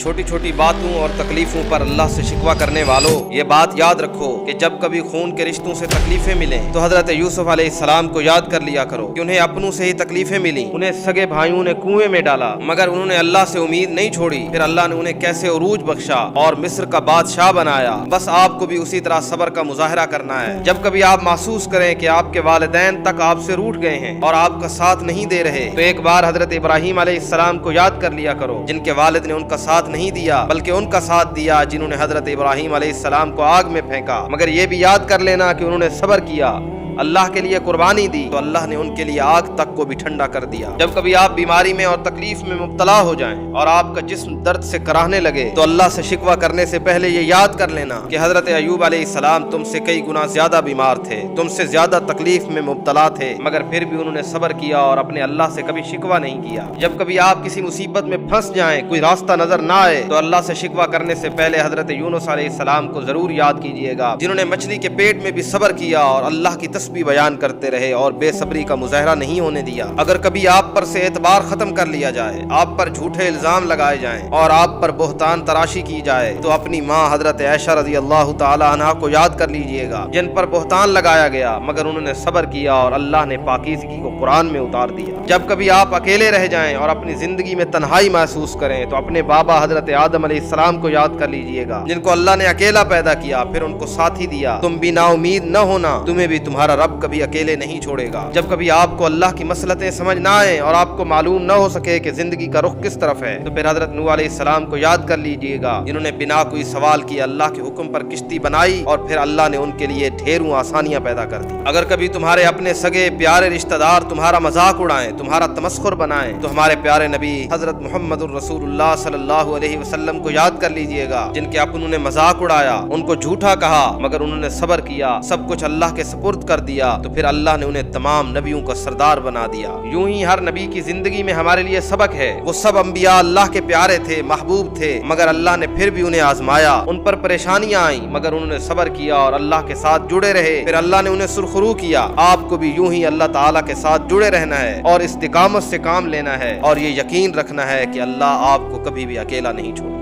چھوٹی چھوٹی باتوں اور تکلیفوں پر اللہ سے شکوہ کرنے والوں، یہ بات یاد رکھو کہ جب کبھی خون کے رشتوں سے تکلیفیں ملیں تو حضرت یوسف علیہ السلام کو یاد کر لیا کرو کہ انہیں اپنوں سے ہی تکلیفیں ملیں۔ انہیں سگے بھائیوں نے کنویں میں ڈالا مگر انہوں نے اللہ سے امید نہیں چھوڑی، پھر اللہ نے انہیں کیسے عروج بخشا اور مصر کا بادشاہ بنایا۔ بس آپ کو بھی اسی طرح صبر کا مظاہرہ کرنا ہے۔ جب کبھی آپ محسوس کریں کہ آپ کے والدین تک آپ سے روٹھ گئے ہیں اور آپ کا ساتھ نہیں دے رہے تو ایک بار حضرت ابراہیم علیہ السلام کو یاد کر لیا کرو، جن کے والد نے ان کا ساتھ نہیں دیا بلکہ ان کا ساتھ دیا، جنہوں نے حضرت ابراہیم علیہ السلام کو آگ میں پھینکا، مگر یہ بھی یاد کر لینا کہ انہوں نے صبر کیا، اللہ کے لیے قربانی دی تو اللہ نے ان کے لیے آگ تک کو بھی ٹھنڈا کر دیا۔ جب کبھی آپ بیماری میں اور تکلیف میں مبتلا ہو جائیں اور آپ کا جسم درد سے کراہنے لگے تو اللہ سے شکوہ کرنے سے پہلے یہ یاد کر لینا کہ حضرت ایوب علیہ السلام تم سے کئی گنا زیادہ بیمار تھے، تم سے زیادہ تکلیف میں مبتلا تھے، مگر پھر بھی انہوں نے صبر کیا اور اپنے اللہ سے کبھی شکوہ نہیں کیا۔ جب کبھی آپ کسی مصیبت میں پھنس جائیں، کوئی راستہ نظر نہ آئے تو اللہ سے شکوہ کرنے سے پہلے حضرت یونس علیہ السلام کو ضرور یاد کیجیے گا، جنہوں نے مچھلی کے پیٹ میں بھی صبر کیا اور اللہ کی تسبیح بیان کرتے رہے اور بے صبری کا مظاہرہ نہیں ہونے دیا۔ اگر کبھی آپ پر سے اعتبار ختم کر لیا جائے، آپ پر جھوٹے الزام لگائے جائیں اور آپ پر بہتان تراشی کی جائے تو اپنی ماں حضرت عائشہ رضی اللہ تعالی عنہا کو یاد کر لیجئے گا، جن پر بہتان لگایا گیا مگر انہوں نے صبر کیا اور اللہ نے پاکیزگی کو قرآن میں اتار دیا۔ جب کبھی آپ اکیلے رہ جائیں اور اپنی زندگی میں تنہائی محسوس کریں تو اپنے بابا حضرت آدم علیہ السلام کو یاد کر لیجئے گا، جن کو اللہ نے اکیلا پیدا کیا پھر ان کو ساتھی دیا۔ تم بھی نا امید نہ ہونا، تمہیں بھی تمہارا رب کبھی اکیلے نہیں چھوڑے گا۔ جب کبھی آپ کو اللہ کی مصلحتیں سمجھ نہ آئیں اور آپ کو معلوم نہ ہو سکے کہ زندگی کا رخ کس طرف ہے تو پھر حضرت نوح علیہ السلام کو یاد کر لیجئے گا، جنہوں نے بنا کوئی سوال کیے اللہ کے حکم پر کشتی بنائی اور پھر اللہ نے ان کے لیے ڈھیروں آسانیاں پیدا کر دی۔ اگر کبھی تمہارے اپنے سگے پیارے رشتہ دار تمہارا مذاق اڑائیں، تمہارا تمسخر بنائیں تو ہمارے پیارے نبی حضرت محمد الرسول اللہ صلی اللہ علیہ وسلم کو یاد کر لیجئے گا، جن کے اپنوں نے مذاق اڑایا، ان کو جھوٹا کہا مگر انہوں نے صبر کیا، سب کچھ اللہ کے سپرد کر دیا تو پھر اللہ نے انہیں تمام نبیوں کا سردار بنا دیا۔ یوں ہی ہر نبی کی زندگی میں ہمارے لیے سبق ہے۔ وہ سب انبیاء اللہ کے پیارے تھے، محبوب تھے، مگر اللہ نے پھر بھی انہیں آزمایا، ان پر پریشانیاں آئیں مگر انہوں نے صبر کیا اور اللہ کے ساتھ جڑے رہے، پھر اللہ نے انہیں سرخرو کیا۔ آپ کو بھی یوں ہی اللہ تعالیٰ کے ساتھ جڑے رہنا ہے اور استقامت سے کام لینا ہے اور یہ یقین رکھنا ہے کہ اللہ آپ کو کبھی بھی اکیلا نہیں چھوڑے۔